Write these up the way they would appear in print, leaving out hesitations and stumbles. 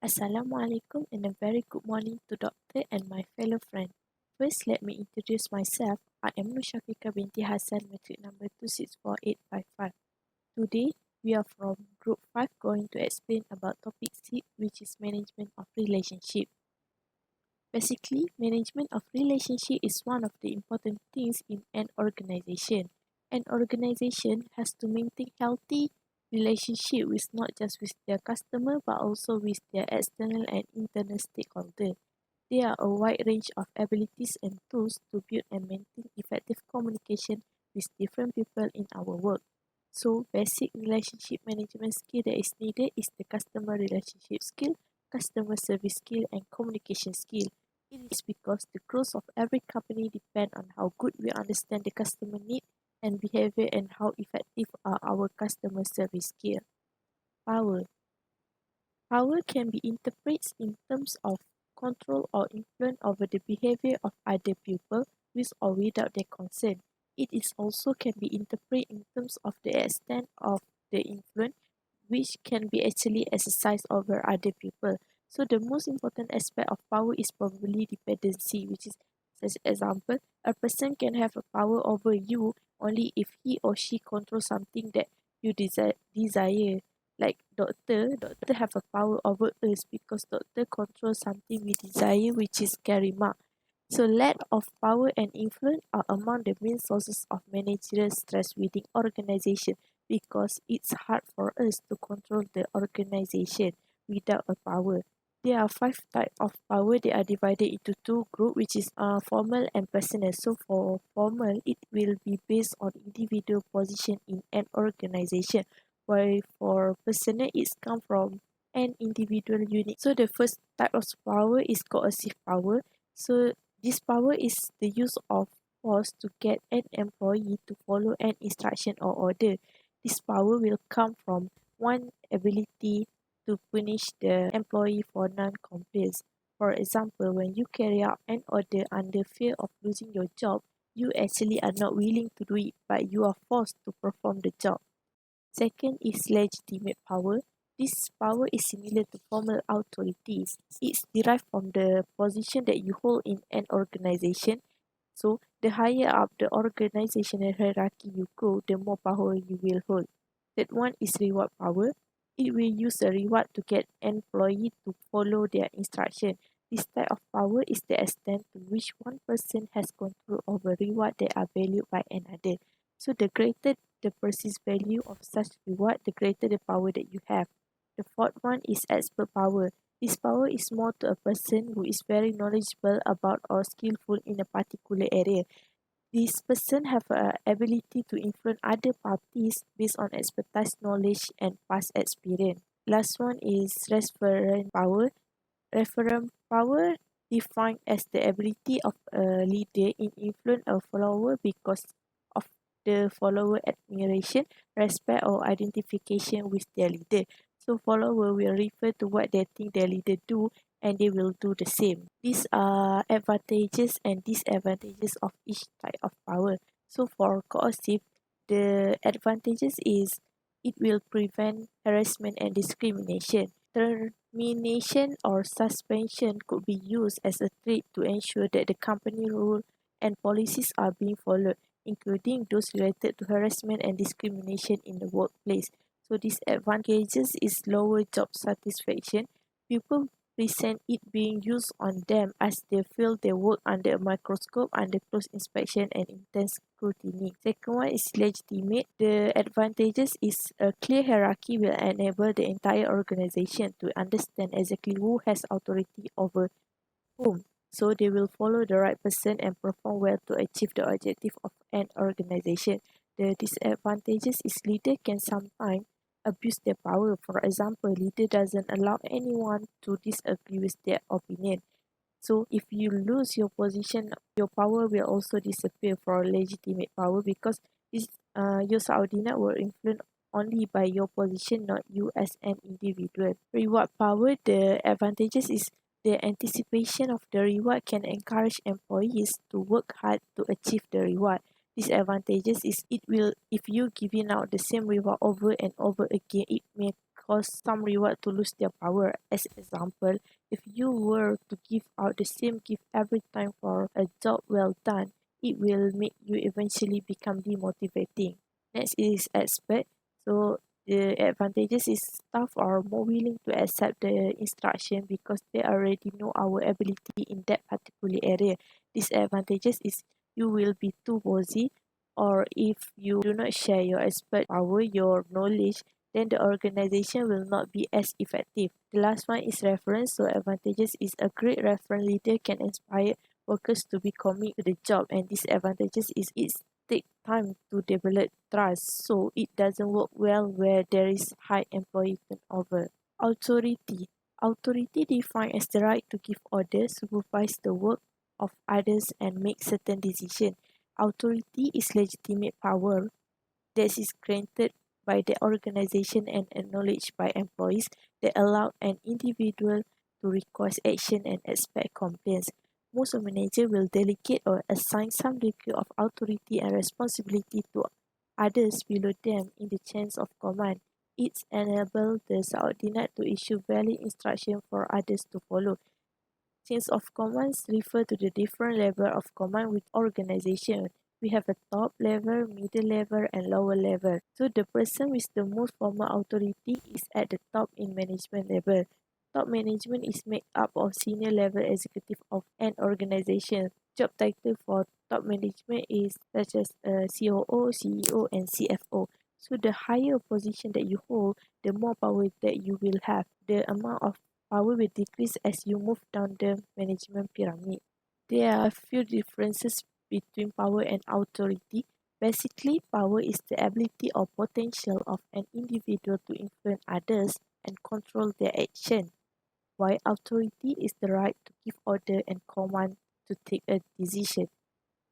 Assalamualaikum and a very good morning to Doctor and my fellow friend. First, let me introduce myself. I am Nushafika binti Hassan, metric number 264855. Today, we are from Group 5 going to explain about topic 6, which is management of relationship. Basically, management of relationship is one of the important things in an organization. An organization has to maintain healthy relationship with not just with their customer but also with their external and internal stakeholders. There are a wide range of abilities and tools to build and maintain effective communication with different people in our work. So, basic relationship management skill that is needed is the customer relationship skill, customer service skill, and communication skill. It is because the growth of every company depends on how good we understand the customer need and behavior and how effective are our customer service skill. Power. Power can be interpreted in terms of control or influence over the behavior of other people with or without their consent. It is also can be interpreted in terms of the extent of the influence which can be actually exercised over other people. So the most important aspect of power is probably dependency, which is as example, a person can have a power over you only if he or she controls something that you desire. Like doctor have a power over us because doctor controls something we desire, which is karima. So lack of power and influence are among the main sources of managerial stress within organization because it's hard for us to control the organization without a power. There are five types of power. They are divided into two groups, which is formal and personal. So for formal, it will be based on individual position in an organization, while for personal, it's come from an individual unit. So the first type of power is coercive power. So this power is the use of force to get an employee to follow an instruction or order. This power will come from one ability to punish the employee for non-compliance. For example, when you carry out an order under fear of losing your job, you actually are not willing to do it, but you are forced to perform the job. Second is legitimate power. This power is similar to formal authority. It's derived from the position that you hold in an organization. So, the higher up the organizational hierarchy you go, the more power you will hold. That one is reward power. It will use a reward to get employee to follow their instruction. This type of power is the extent to which one person has control over reward that are valued by another. So the greater the perceived value of such reward, the greater the power that you have. The fourth one is expert power. This power is more to a person who is very knowledgeable about or skillful in a particular area. This person have a ability to influence other parties based on expertise, knowledge, and past experience. Last one is referent power. Referent power defined as the ability of a leader in influence a follower because of the follower admiration, respect, or identification with their leader. So follower will refer to what they think their leader do and they will do the same. These are advantages and disadvantages of each type of power. So for coercive, the advantages is it will prevent harassment and discrimination. Termination or suspension could be used as a threat to ensure that the company rule and policies are being followed, including those related to harassment and discrimination in the workplace. So disadvantages is lower job satisfaction. People resent it being used on them as they feel they work under a microscope under close inspection and intense scrutiny. Second one is legitimate. The advantages is a clear hierarchy will enable the entire organization to understand exactly who has authority over whom. So they will follow the right person and perform well to achieve the objective of an organization. The disadvantages is leader can sometimes abuse their power. For example, leader doesn't allow anyone to disagree with their opinion. So if you lose your position, your power will also disappear for legitimate power because this your subordinate will influence only by your position, not you as an individual. Reward power, the advantages is the anticipation of the reward can encourage employees to work hard to achieve the reward. Disadvantages is it will if you giving out the same reward over and over again, it may cost some reward to lose their power. As example, if you were to give out the same gift every time for a job well done, it will make you eventually become demotivating. Next is expert. So the advantages is staff are more willing to accept the instruction because they already know our ability in that particular area. Disadvantages is you will be too busy, or if you do not share your expert power, your knowledge, then the organization will not be as effective. The last one is reference. So advantages is a great reference leader can inspire workers to be committed to the job, and disadvantages is it take time to develop trust, so it doesn't work well where there is high employee turnover. Authority. Authority defined as the right to give orders, supervise the work of others, and make certain decisions. Authority is legitimate power that is granted by the organization and acknowledged by employees that allow an individual to request action and expect complaints. Most managers will delegate or assign some degree of authority and responsibility to others below them in the chains of command. It enables the subordinate to issue valid instructions for others to follow. Chains of commands refer to the different level of command with organization. We have a top level, middle level, and lower level. So the person with the most formal authority is at the top in management level. Top management is made up of senior level executive of an organization. Job title for top management is such as COO, CEO, and CFO. So the higher position that you hold, the more power that you will have. The amount of power will decrease as you move down the management pyramid. There are a few differences between power and authority. Basically, power is the ability or potential of an individual to influence others and control their action, while authority is the right to give order and command to take a decision.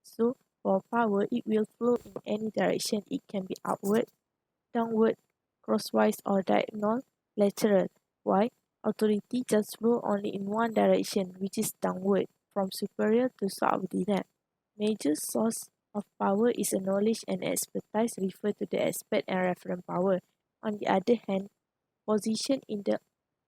So, for power, it will flow in any direction. It can be upward, downward, crosswise, or diagonal, lateral. Why? Authority just flow only in one direction, which is downward, from superior to subordinate. Major source of power is a knowledge and expertise referred to the expert and reference power. On the other hand, position in the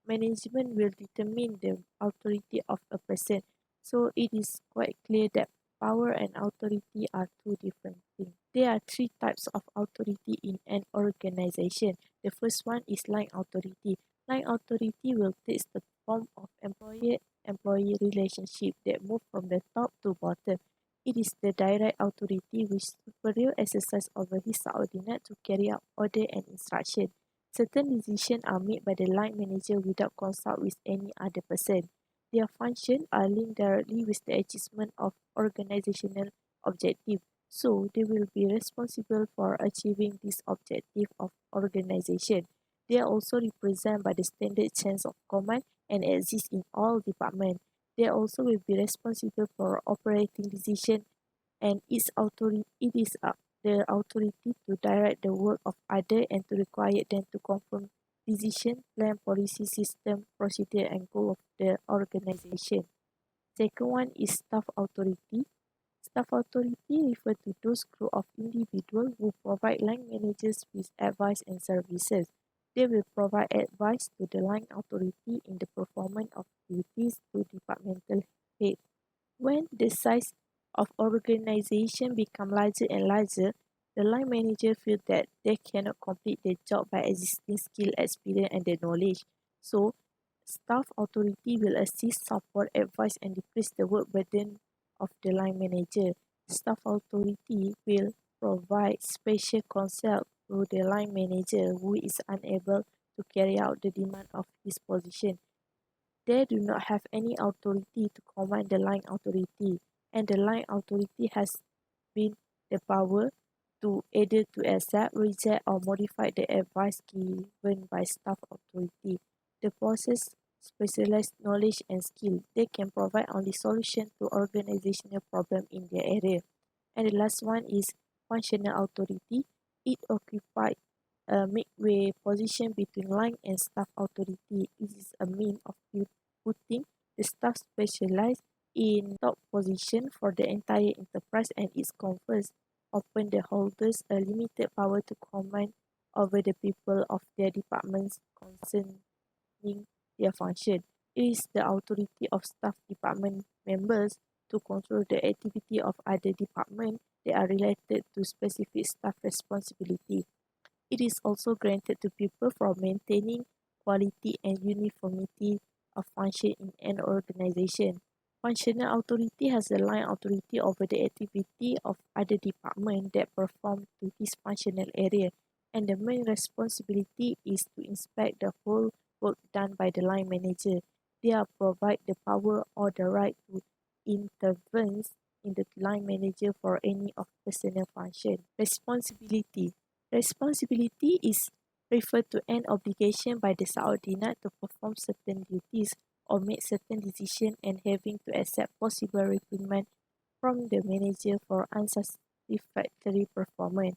management will determine the authority of a person. So it is quite clear that power and authority are two different things. There are three types of authority in an organization. The first one is line authority. Line authority will take the form of employee relationship that move from the top to bottom. It is the direct authority which superior exercise over his subordinate to carry out order and instruction. Certain decisions are made by the line manager without consult with any other person. Their functions are linked directly with the achievement of organizational objective, so they will be responsible for achieving this objective of organization. They are also represented by the standard chains of command and exist in all departments. They also will be responsible for operating decision, and it is the authority to direct the work of others and to require them to confirm decision, plan, policy, system, procedure, and goal of the organization. Second one is staff authority. Staff authority refer to those group of individuals who provide line managers with advice and services. They will provide advice to the line authority in the performance of duties to departmental head. When the size of organization become larger and larger, the line manager feel that they cannot complete their job by existing skill, experience, and the knowledge. So, staff authority will assist, support, advise, and decrease the work burden of the line manager. Staff authority will provide special counsel to the line manager who is unable to carry out the demand of his position. They do not have any authority to command the line authority, and the line authority has been the power to either to accept, reject, or modify the advice given by staff authority. The possess specialized knowledge and skill. They can provide only solution to organizational problem in their area. And the last one is functional authority. It occupies a midway position between line and staff authority. It is a mean of putting the staff specialized in top position for the entire enterprise, and it confers upon the holders a limited power to command over the people of their departments concerning their function. It is the authority of staff department members to control the activity of other departments that are related to specific staff responsibility. It is also granted to people for maintaining quality and uniformity of function in an organization. Functional authority has the line authority over the activity of other departments that perform to his functional area, and the main responsibility is to inspect the whole work done by the line manager. They are provide the power or the right to intervene in the line manager for any of personal function. Responsibility. Responsibility is referred to an obligation by the subordinate to perform certain duties or make certain decisions and having to accept possible reprimand from the manager for unsatisfactory performance.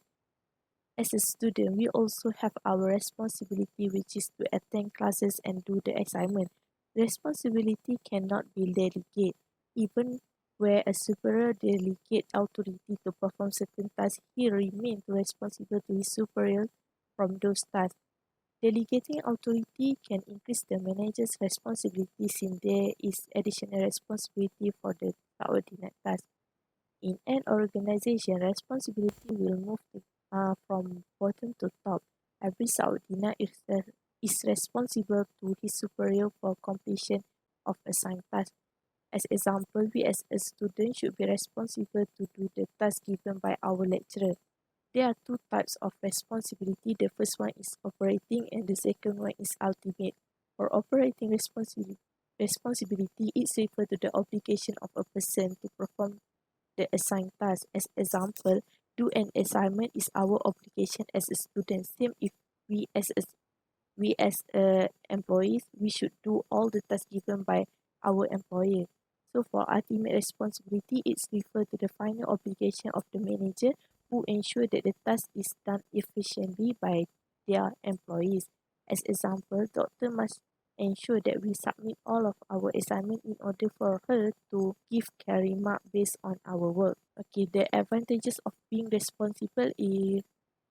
As a student, we also have our responsibility, which is to attend classes and do the assignment. Responsibility cannot be delegated. Even where a superior delegates authority to perform certain tasks, he remains responsible to his superior from those tasks. Delegating authority can increase the manager's responsibility since there is additional responsibility for the subordinate task. In an organization, responsibility will move from bottom to top. Every subordinate is responsible to his superior for completion of assigned tasks. As example, we as a student should be responsible to do the task given by our lecturer. There are two types of responsibility. The first one is operating and the second one is ultimate. For operating responsibility, it refers to the obligation of a person to perform the assigned task. As example, do an assignment is our obligation as a student. Same if we as a employees, we should do all the tasks given by our employer. So for ultimate responsibility, it's referred to the final obligation of the manager who ensure that the task is done efficiently by their employees. As example, doctor must ensure that we submit all of our assignment in order for her to give carry mark based on our work. Okay, the advantages of being responsible is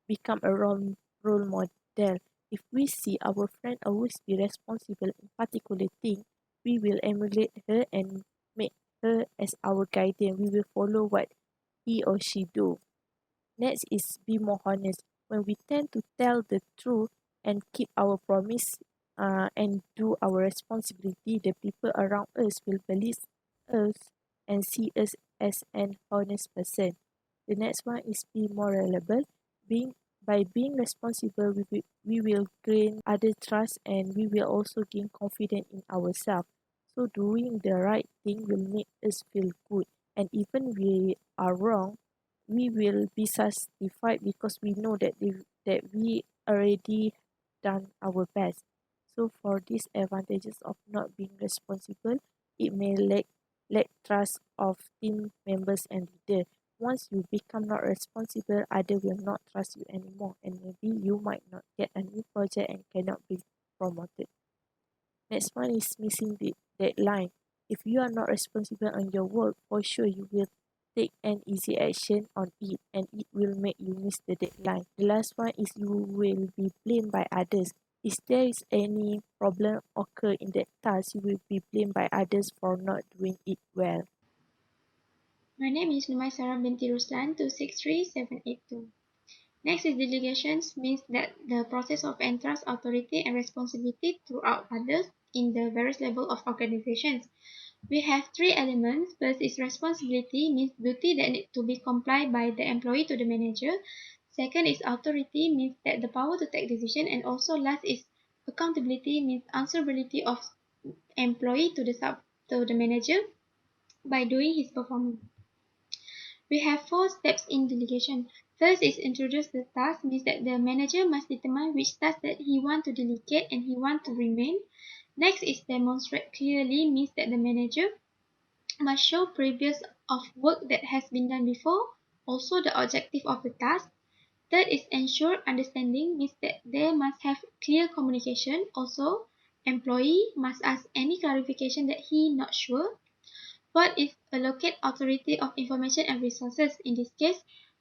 become a role model. If we see our friend always be responsible in particular thing, we will emulate her and make her as our guardian. We will follow what he or she do. Next is be more honest. When we tend to tell the truth and keep our promise and do our responsibility, the people around us will believe us and see us as an honest person. The next one is be more reliable. By being responsible, we will gain other trust and we will also gain confidence in ourselves. So doing the right thing will make us feel good. And even we are wrong, we will be satisfied because we know that we already done our best. So for these advantages of not being responsible, it may lack trust of team members and leader. Once you become not responsible, others will not trust you anymore, and maybe you might not get a new project and cannot be promoted. Next one is missing the deadline. If you are not responsible on your work, for sure you will take an easy action on it and it will make you miss the deadline. The last one is you will be blamed by others. If there is any problem occur in that task, you will be blamed by others for not doing it well. My name is Numaisara binti Ruslan 263782. Next is delegations means that the process of entrust authority and responsibility throughout others in the various level of organizations. We have three elements. First is responsibility means duty that need to be complied by the employee to the manager. Second is authority means that the power to take decision, and also last is accountability means answerability of employee to the manager by doing his performance. We have four steps in delegation. First is introduce the task, means that the manager must determine which task that he want to delegate and he want to remain. Next is demonstrate clearly, means that the manager must show previous of work that has been done before, also the objective of the task. Third is ensure understanding, means that they must have clear communication. Also, employee must ask any clarification that he not sure. Fourth is allocate authority of information and resources. In this case,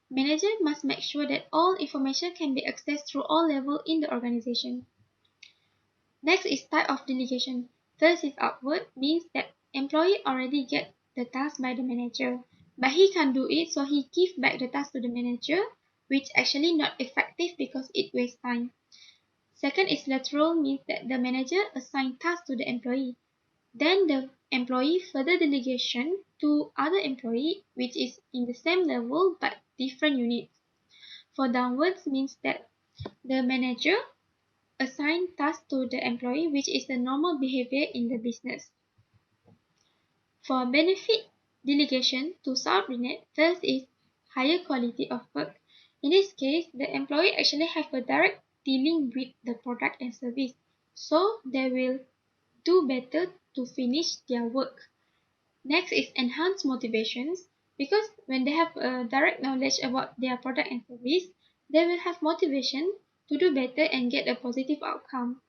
Manager must make sure that all information can be accessed through all levels in the organization. Next is type of delegation. First is outward, means that employee already get the task by the manager, but he can't do it, so he give back the task to the manager, which actually not effective because it wastes time. Second is lateral, means that the manager assign tasks to the employee. Then the employee further delegation to other employee which is in the same level but different units. For downwards means that the manager assign tasks to the employee which is the normal behavior in the business. For benefit delegation to subordinate, first is higher quality of work. In this case, the employee actually have a direct dealing with the product and service, so they will do better to finish their work. Next is enhanced motivations, because when they have a direct knowledge about their product and service, they will have motivation to do better and get a positive outcome.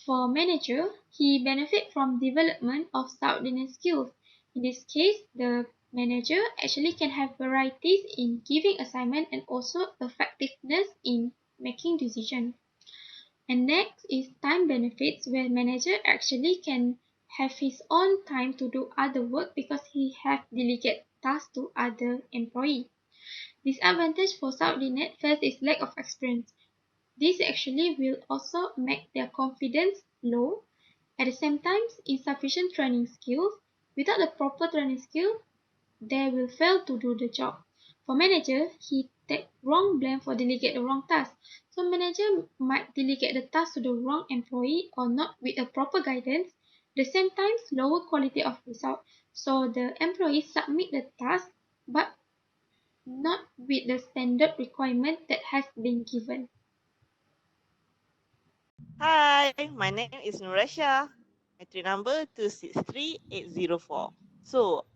For manager, he benefit from development of subordinate skills. In this case, the manager actually can have varieties in giving assignment and also effectiveness in making decision. And next is time benefits, where manager actually can have his own time to do other work because he have delegate tasks to other employee. Disadvantage for subordinate first is lack of experience. This actually will also make their confidence low. At the same time, insufficient training skills. Without the proper training skill, they will fail to do the job. For manager, he take wrong blame for delegate the wrong task. So manager might delegate the task to the wrong employee or not with a proper guidance. At the same time, lower quality of result. So the employee submit the task but not with the standard requirement that has been given. Hi, my name is Nurasha. Entry number 263804. So,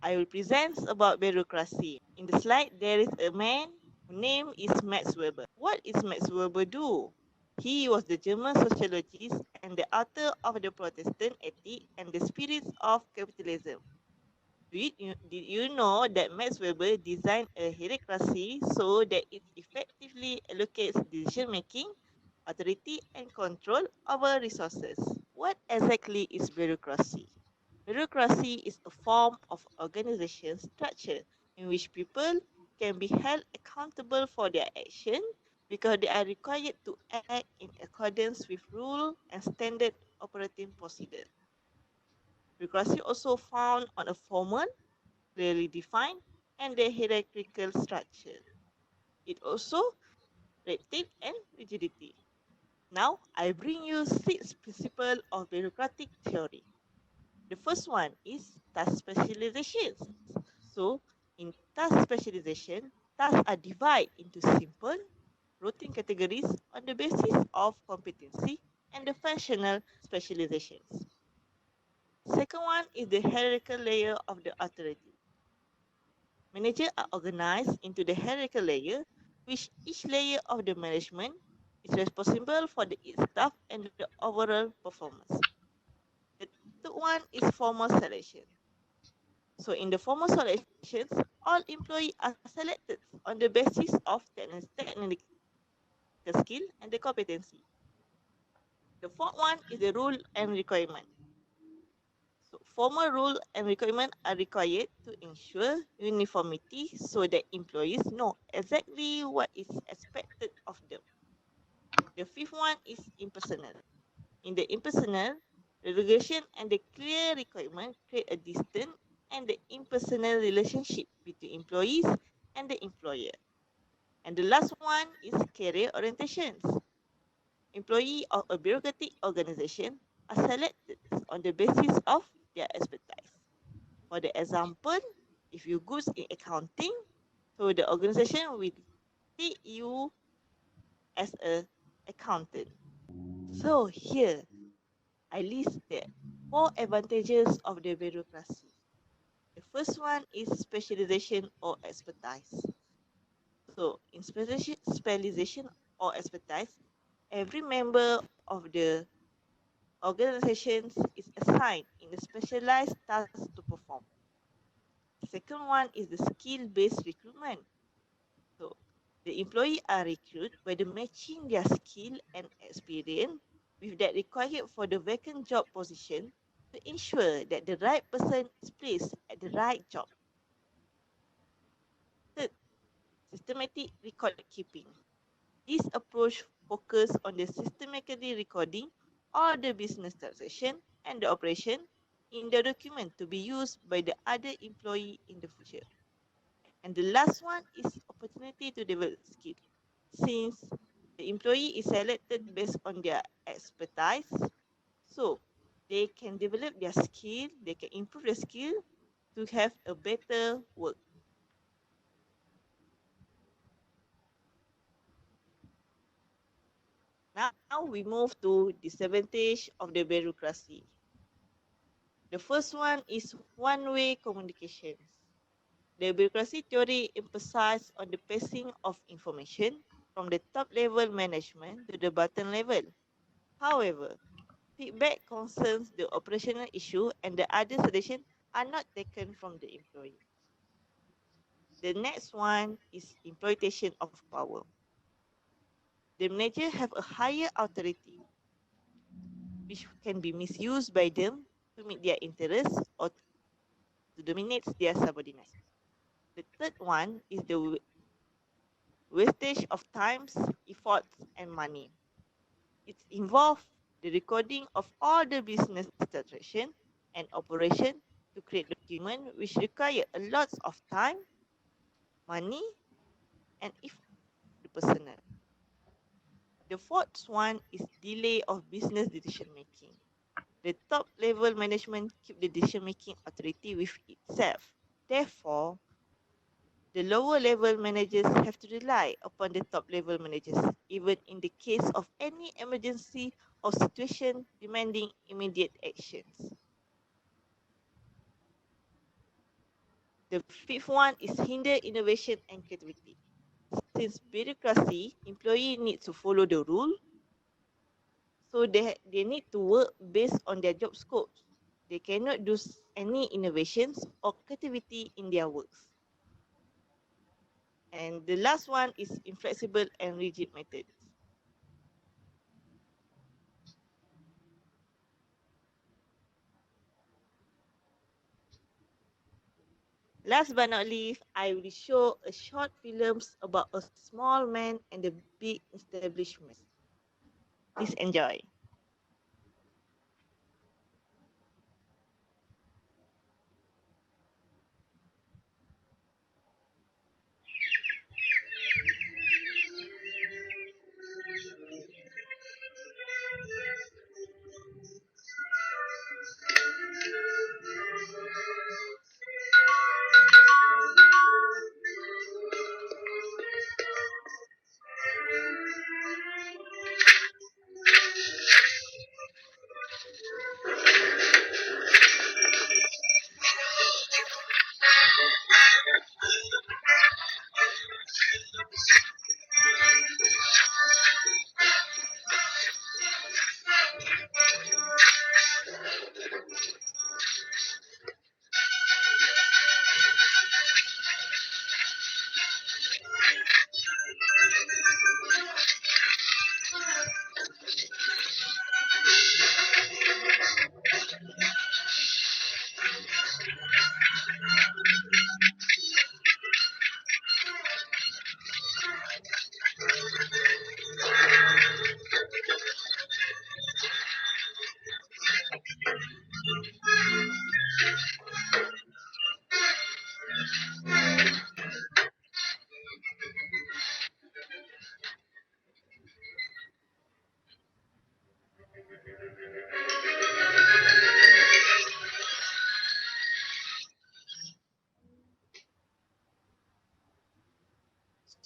I will present about bureaucracy. In the slide, there is a man whose name is Max Weber. What is Max Weber do? He was the German sociologist and the author of the Protestant Ethic and the Spirits of Capitalism. Did you know that Max Weber designed a hierarchy so that it effectively allocates decision making, authority, and control over resources? What exactly is bureaucracy? Bureaucracy is a form of organization structure in which people can be held accountable for their action because they are required to act in accordance with rule and standard operating procedure. Bureaucracy also found on a formal, clearly defined, and the hierarchical structure. It also red tape and rigidity. Now, I bring you six principles of bureaucratic theory. The first one is task specializations. So, in task specialization, tasks are divided into simple, routine categories on the basis of competency and the functional specializations. Second one is the hierarchical layer of the authority. Managers are organized into the hierarchical layer, which each layer of the management is responsible for its staff and the overall performance. The third one is formal selection. So in the formal selections, all employees are selected on the basis of technical skill and the competency. The fourth one is the rule and requirement. So formal rule and requirement are required to ensure uniformity so that employees know exactly what is expected of them. The fifth one is impersonal. In the impersonal, regulation and the clear requirement create a distant and the impersonal relationship between employees and the employer. And the last one is career orientations. Employees of a bureaucratic organization are selected on the basis of their expertise. For the example, if you good in accounting, so the organization will take you as a accountant. So here I list the four advantages of the bureaucracy. The first one is specialization or expertise. So in specialization or expertise, every member of the organizations is assigned in a specialized task to perform. Second one is the skill-based recruitment. The employee are recruited by the matching their skill and experience with that required for the vacant job position to ensure that the right person is placed at the right job. Third, systematic record keeping. This approach focuses on the systematically recording all the business transaction and the operation in the document to be used by the other employee in the future. And the last one is opportunity to develop skill. Since the employee is selected based on their expertise, so they can develop their skill, they can improve their skill to have a better work. Now we move to disadvantage of the bureaucracy. The first one is one-way communications. The bureaucracy theory emphasizes on the passing of information from the top level management to the bottom level. However, feedback concerns the operational issue and the other suggestions are not taken from the employee. The next one is exploitation of power. The manager have a higher authority, which can be misused by them to meet their interests or to dominate their subordinates. The third one is the wastage of times, efforts, and money. It involves the recording of all the business transaction and operation to create document which require a lot of time, money, and effort the personnel. The fourth one is delay of business decision making. The top level management keep the decision making authority with itself. Therefore, the lower level managers have to rely upon the top level managers, even in the case of any emergency or situation demanding immediate actions. The fifth one is hinder innovation and creativity. Since bureaucracy, employee need to follow the rule, so they need to work based on their job scopes. They cannot do any innovations or creativity in their works. And the last one is inflexible and rigid methods. Last but not least, I will show a short films about a small man and a big establishment. Please enjoy.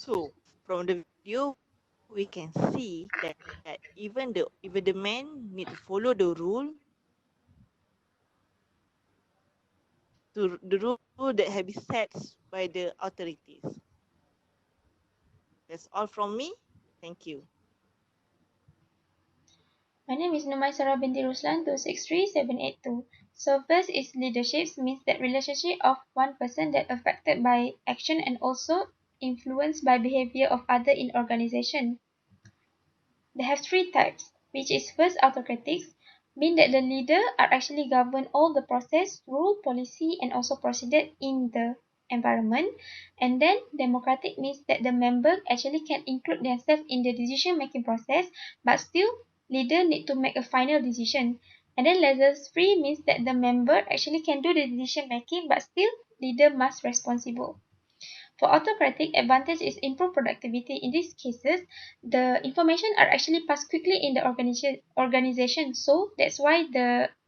So from the video, we can see that even the men need to follow the rule to the rule that have been set by the authorities. That's all from me. Thank you. My name is Numaisara binti Ruslan 263782. So first is leadership means that relationship of one person that affected by action and also influenced by behavior of others in organization. They have three types, which is first autocratics, mean that the leader are actually govern all the process, rule, policy, and also procedure in the environment. And then democratic means that the member actually can include themselves in the decision making process, but still leader need to make a final decision. And then lessons free means that the member actually can do the decision making, but still leader must responsible. For autocratic, advantage is improved productivity. In these cases, the information are actually passed quickly in the organization. So that's why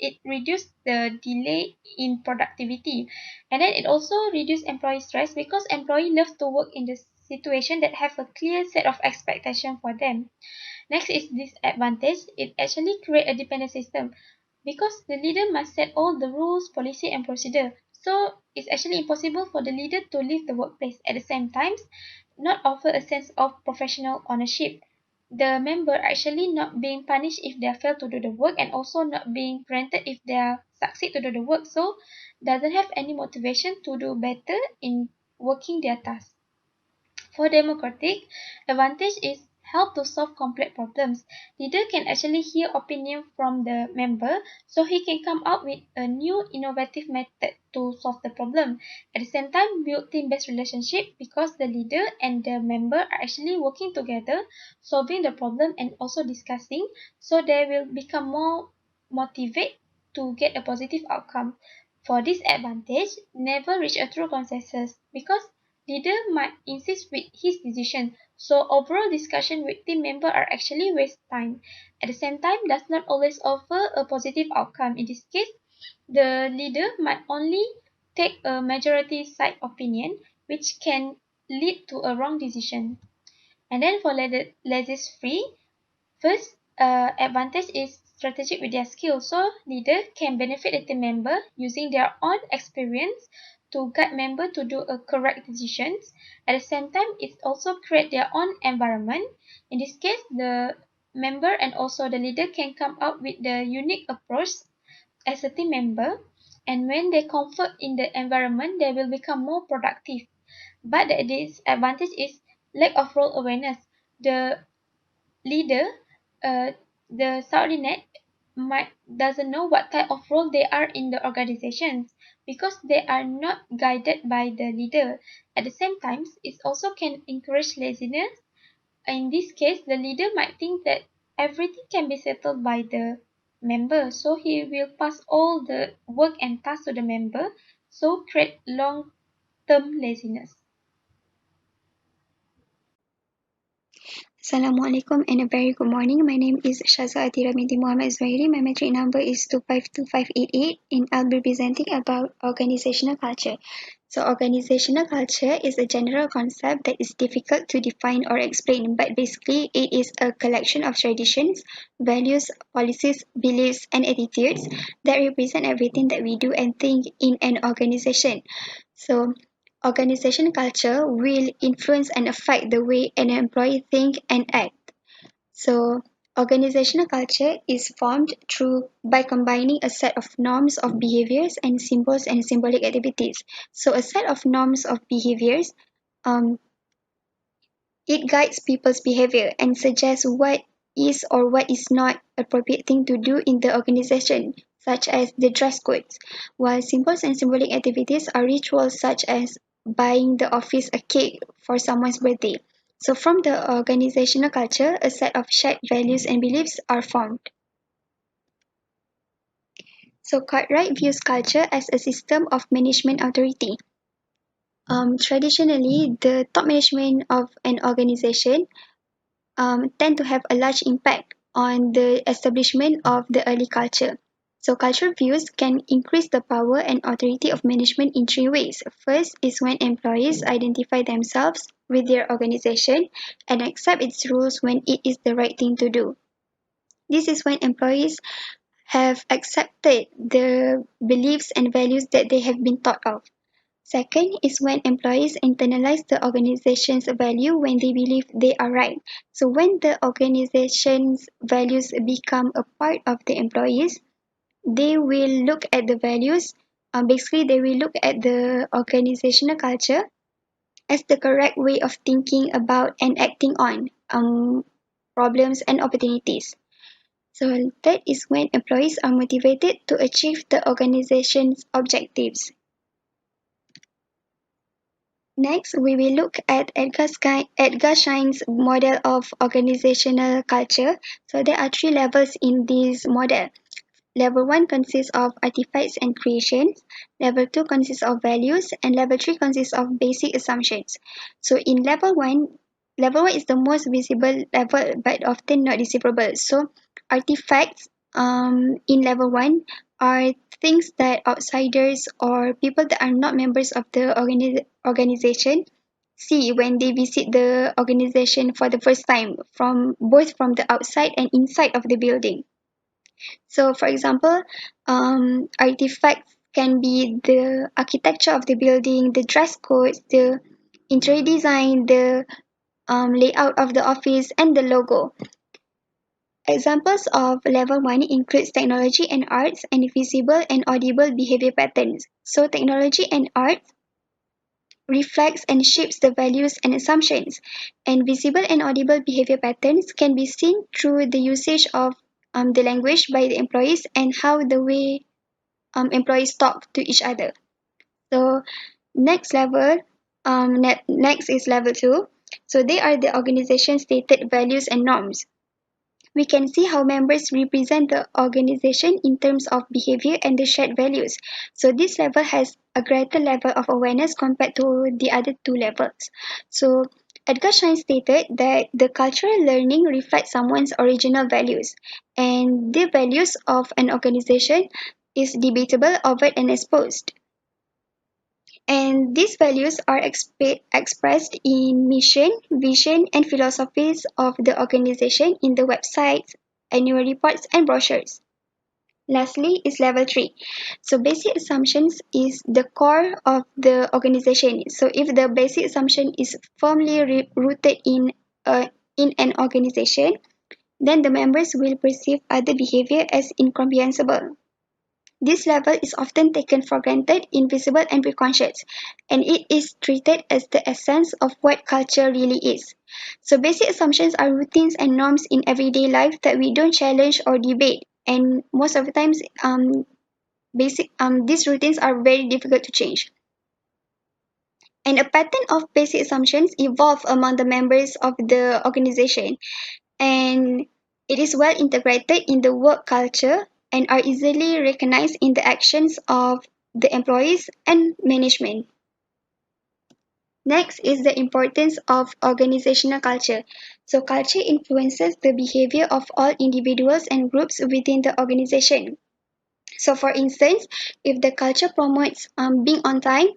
it reduced the delay in productivity. And then it also reduced employee stress because employee love to work in the situation that have a clear set of expectation for them. Next is disadvantage. It actually create a dependent system because the leader must set all the rules, policy, and procedure. So it's actually impossible for the leader to leave the workplace. At the same time, not offer a sense of professional ownership. The member actually not being punished if they fail to do the work and also not being granted if they succeed to do the work. So doesn't have any motivation to do better in working their task. For democratic, advantage is help to solve complex problems. Leader can actually hear opinion from the member so he can come up with a new innovative method to solve the problem. At the same time, build team-based relationship because the leader and the member are actually working together, solving the problem and also discussing so they will become more motivated to get a positive outcome. For this advantage, never reach a true consensus because leader might insist with his decision, so overall discussion with team member are actually waste time. At the same time, does not always offer a positive outcome. In this case, the leader might only take a majority side opinion, which can lead to a wrong decision. And then for ladies free, first, advantage is strategic with their skills. So leader can benefit a team member using their own experience to guide member to do a correct decisions. At the same time, it also create their own environment. In this case, the member and also the leader can come up with the unique approach as a team member. And when they comfort in the environment, they will become more productive. But the disadvantage is lack of role awareness. The leader, uh, the subordinate might doesn't know what type of role they are in the organizations because they are not guided by the leader. At the same time, it also can encourage laziness. In this case, the leader might think that everything can be settled by the member, so he will pass all the work and tasks to the member, so create long-term laziness. Assalamualaikum and a very good morning. My name is Shaza Atira binti Muhammad Zuhairi. My metric number is 252588 and I'll be presenting about organizational culture. So organizational culture is a general concept that is difficult to define or explain, but basically it is a collection of traditions, values, policies, beliefs, and attitudes that represent everything that we do and think in an organization. So organization culture will influence and affect the way an employee think and act. So organizational culture is formed through by combining a set of norms of behaviors and symbols and symbolic activities. So a set of norms of behaviors um, it guides people's behavior and suggests what is or what is not appropriate thing to do in the organization, such as the dress codes, while symbols and symbolic activities are rituals such as buying the office a cake for someone's birthday. So from the organizational culture, a set of shared values and beliefs are formed. So Cartwright views culture as a system of management authority. Traditionally, the top management of an organization tend to have a large impact on the establishment of the early culture. So cultural views can increase the power and authority of management in three ways. First is when employees identify themselves with their organization and accept its rules when it is the right thing to do. This is when employees have accepted the beliefs and values that they have been taught of. Second is when employees internalize the organization's value when they believe they are right. So when the organization's values become a part of the employees, they will look at the values. Basically, they will look at the organizational culture as the correct way of thinking about and acting on problems and opportunities. So that is when employees are motivated to achieve the organization's objectives. Next, we will look at Edgar Schein's model of organizational culture. So there are three levels in this model. Level 1 consists of artifacts and creations, Level 2 consists of values, and Level 3 consists of basic assumptions. So in Level 1 is the most visible level but often not decipherable. So artifacts in Level 1 are things that outsiders or people that are not members of the organization see when they visit the organization for the first time, from both from the outside and inside of the building. So, for example, artifacts can be the architecture of the building, the dress codes, the interior design, the layout of the office, and the logo. Examples of level 1 includes technology and arts and visible and audible behavior patterns. So, technology and arts reflects and shapes the values and assumptions, and visible and audible behavior patterns can be seen through the usage of the language by the employees and how the way employees talk to each other. So next is level 2. So they are the organization stated values and norms. We can see how members represent the organization in terms of behavior and the shared values. So this level has a greater level of awareness compared to the other two levels. So Edgar Schein stated that the cultural learning reflects someone's original values, and the values of an organization is debatable, overt, and exposed. And these values are expressed in mission, vision, and philosophies of the organization in the websites, annual reports, and brochures. Lastly is level 3. So basic assumptions is the core of the organization. So if the basic assumption is firmly rooted in an organization, then the members will perceive other behavior as incomprehensible. This level is often taken for granted, invisible, and preconscious, and it is treated as the essence of what culture really is. So basic assumptions are routines and norms in everyday life that we don't challenge or debate, and most of the times, these routines are very difficult to change. And a pattern of basic assumptions evolve among the members of the organization, and it is well integrated in the work culture and are easily recognized in the actions of the employees and management. Next is the importance of organizational culture. So culture influences the behavior of all individuals and groups within the organization. So for instance, if the culture promotes being on time,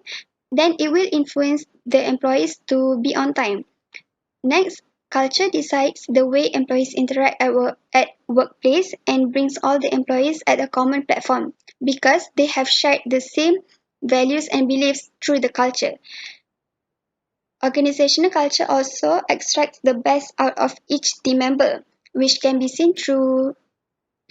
then it will influence the employees to be on time. Next, culture decides the way employees interact at workplace and brings all the employees at a common platform because they have shared the same values and beliefs through the culture. Organizational culture also extracts the best out of each team member, which can be seen through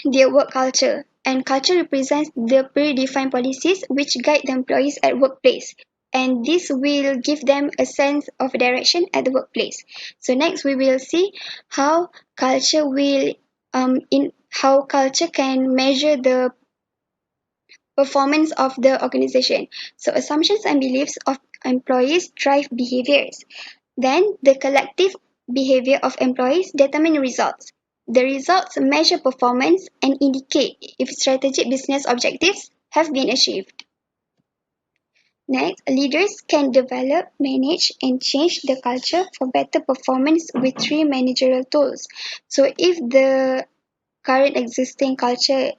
their work culture. And culture represents the predefined policies which guide the employees at workplace. And this will give them a sense of direction at the workplace. So next we will see how culture will in how culture can measure the performance of the organization. So assumptions and beliefs of employees drive behaviors. Then the collective behavior of employees determine results. The results measure performance and indicate if strategic business objectives have been achieved. Next, leaders can develop, manage, and change the culture for better performance with three managerial tools. So if the current existing culture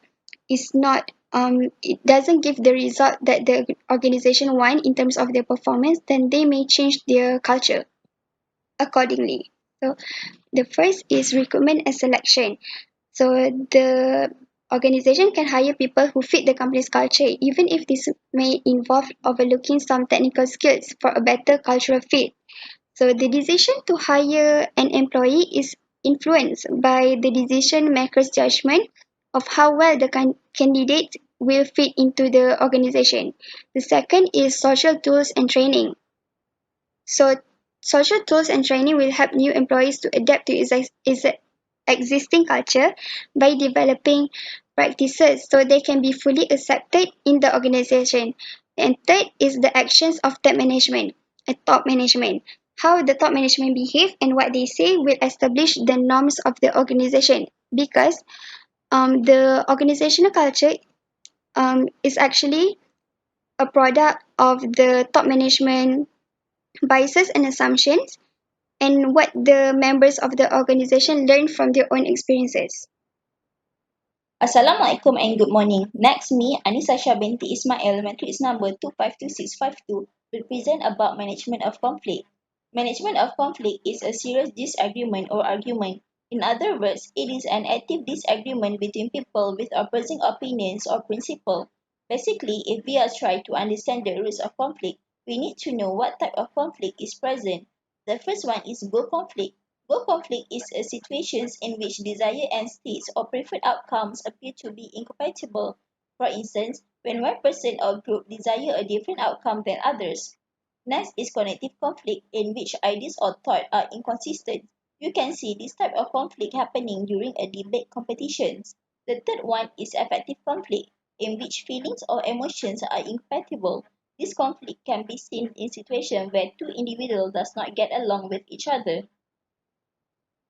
is not it doesn't give the result that the organization want in terms of their performance, then they may change their culture accordingly. So the first is recruitment and selection. So the organization can hire people who fit the company's culture, even if this may involve overlooking some technical skills for a better cultural fit. So the decision to hire an employee is influenced by the decision maker's judgment of how well the candidate will fit into the organization. The second is social tools and training. So social tools and training will help new employees to adapt to its existing culture by developing practices so they can be fully accepted in the organization. And third is the actions of top management. How the top management behave and what they say will establish the norms of the organization because the organizational culture is actually a product of the top management biases and assumptions and what the members of the organization learn from their own experiences. Assalamualaikum and good morning. Next, me, Anissa Shah binti Ismail, matrix number 252652, will present about management of conflict. Management of conflict is a serious disagreement or argument. In other words, it is an active disagreement between people with opposing opinions or principles. Basically, if we are trying to understand the roots of conflict, we need to know what type of conflict is present. The first one is goal conflict. Goal conflict is a situation in which desire and states or preferred outcomes appear to be incompatible. For instance, when one person or group desire a different outcome than others. Next is cognitive conflict, in which ideas or thoughts are inconsistent. You can see this type of conflict happening during a debate competitions. The third one is affective conflict, in which feelings or emotions are incompatible. This conflict can be seen in situations where two individuals does not get along with each other.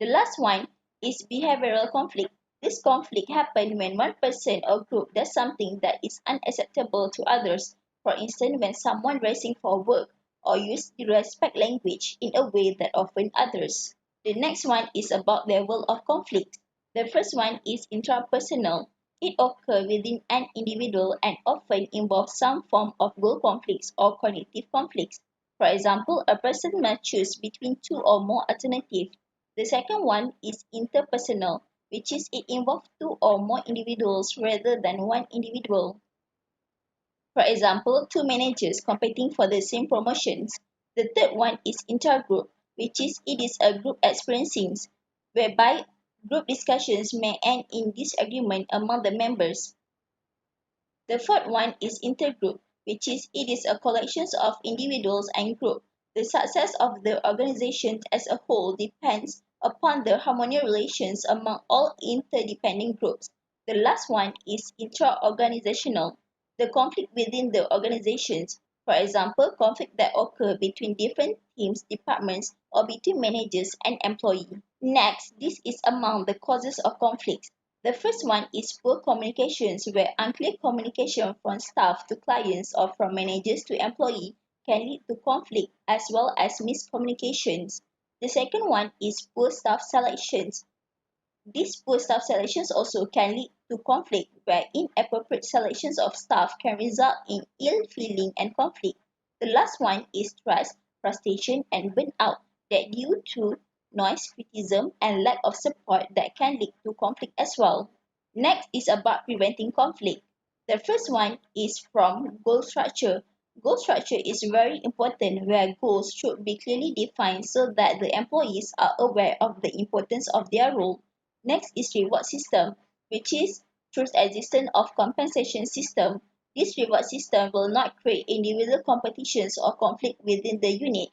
The last one is behavioral conflict. This conflict happens when one person or group does something that is unacceptable to others. For instance, when someone racing for work or use disrespect language in a way that offends others. The next one is about level of conflict. The first one is intrapersonal. It occurs within an individual and often involves some form of goal conflicts or cognitive conflicts. For example, a person must choose between two or more alternatives. The second one is interpersonal, which is it involves two or more individuals rather than one individual. For example, two managers competing for the same promotions. The third one is intergroup, which is it is a group experiences, whereby group discussions may end in disagreement among the members. The fourth one is intergroup, which is it is a collection of individuals and groups. The success of the organization as a whole depends upon the harmonious relations among all interdependent groups. The last one is intra-organizational, the conflict within the organizations. For example, conflict that occur between different teams, departments, or between managers and employees. Next, this is among the causes of conflicts. The first one is poor communications, where unclear communication from staff to clients or from managers to employee can lead to conflict as well as miscommunications. The second one is poor staff selections. These poor staff selections also can lead to conflict, where inappropriate selections of staff can result in ill feeling and conflict. The last one is stress, frustration, and burnout that due to noise, criticism, and lack of support that can lead to conflict as well. Next is about preventing conflict. The first one is from goal structure. Goal structure is very important where goals should be clearly defined so that the employees are aware of the importance of their role. Next is reward system, which is through the existence of compensation system. This reward system will not create individual competitions or conflict within the unit.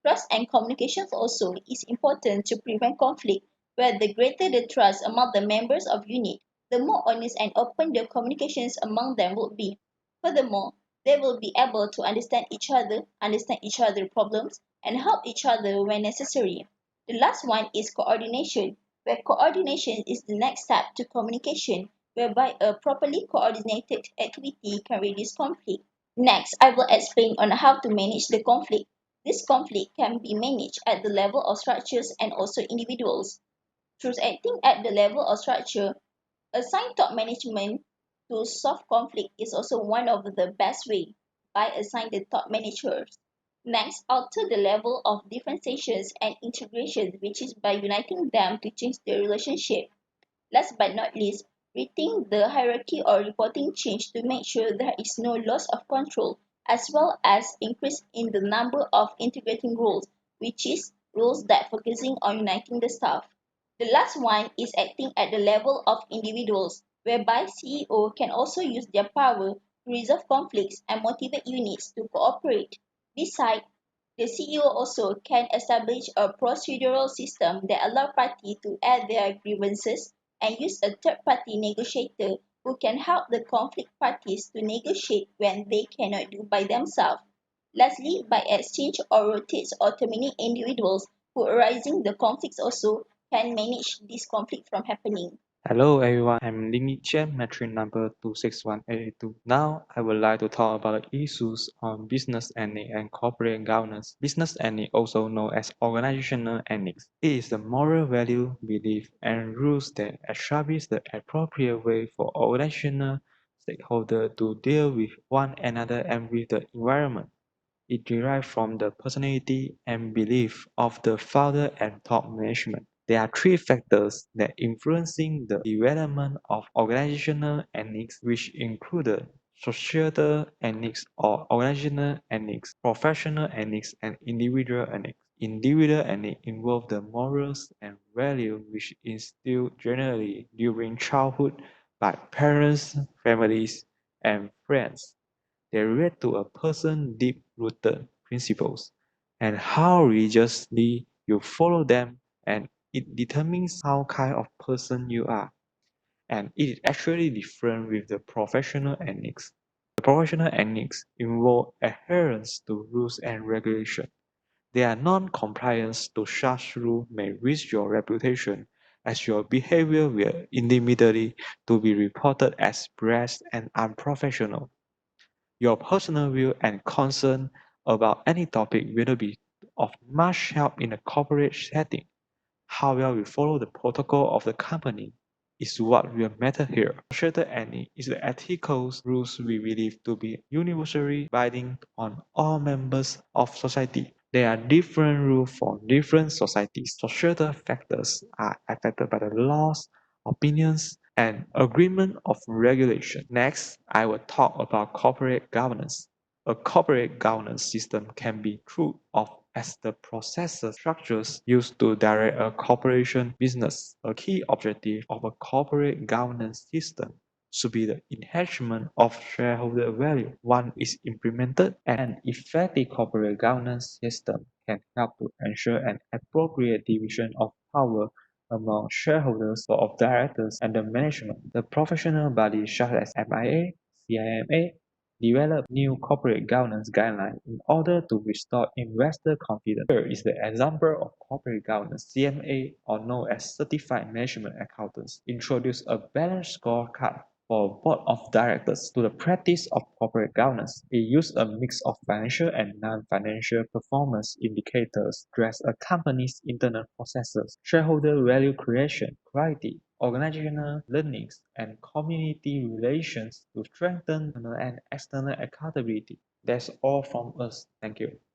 Trust and communication also is important to prevent conflict, where the greater the trust among the members of unit, the more honest and open the communications among them would be. Furthermore, they will be able to understand each other's problems, and help each other when necessary. The last one is coordination, where coordination is the next step to communication, whereby a properly coordinated activity can reduce conflict. Next, I will explain on how to manage the conflict. This conflict can be managed at the level of structures and also individuals. Through acting at the level of structure, assign top management to solve conflict is also one of the best way by assign the top managers. Next, alter the level of differentiations and integration, which is by uniting them to change the relationship. Last but not least, rethink the hierarchy or reporting change to make sure there is no loss of control, as well as increase in the number of integrating roles, which is roles that focusing on uniting the staff. The last one is acting at the level of individuals, whereby CEO can also use their power to resolve conflicts and motivate units to cooperate. Besides, The CEO also can establish a procedural system that allows parties to add their grievances and use a third-party negotiator who can help the conflict parties to negotiate when they cannot do by themselves. Lastly, by exchange or rotates or terminate individuals who arising the conflicts also can manage this conflict from happening. Hello everyone, I'm Ling Chen, metric number 261882. Now, I would like to talk about the issues on business ethics and corporate governance. Business ethics, also known as organizational ethics, it is the moral value, belief, and rules that establish the appropriate way for organizational stakeholders to deal with one another and with the environment. It derives from the personality and belief of the founder and top management. There are three factors that influencing the development of organizational ethics, which include societal ethics or organizational ethics, professional ethics, and individual ethics. Individual ethics involve the morals and values which instilled generally during childhood by parents, families, and friends. They relate to a person's deep-rooted principles and how religiously you follow them, and it determines how kind of person you are. And it is actually different with the professional ethics. The professional ethics involve adherence to rules and regulations. Their non-compliance to such rules may risk your reputation, as your behavior will immediately to be reported as brash and unprofessional. Your personal view and concern about any topic will be of much help in a corporate setting. How well we follow the protocol of the company is what will matter here. Societal ethics is the ethical rules we believe to be universally binding on all members of society. There are different rules for different societies. Societal factors are affected by the laws, opinions, and agreement of regulation. Next, I will talk about corporate governance. A corporate governance system can be thought of as the processes structures used to direct a corporation business. A key objective of a corporate governance system should be the enhancement of shareholder value. Once is implemented, an effective corporate governance system can help to ensure an appropriate division of power among shareholders, board of directors, and the management. The professional bodies such as MIA, CIMA develop new corporate governance guidelines in order to restore investor confidence. Here is the example of corporate governance. CMA, or known as Certified Management Accountants, introduced a balanced scorecard for board of directors. To the practice of corporate governance, it used a mix of financial and non-financial performance indicators to address a company's internal processes, shareholder value creation, quality, organizational learnings, and community relations to strengthen internal and external accountability. That's all from us. Thank you.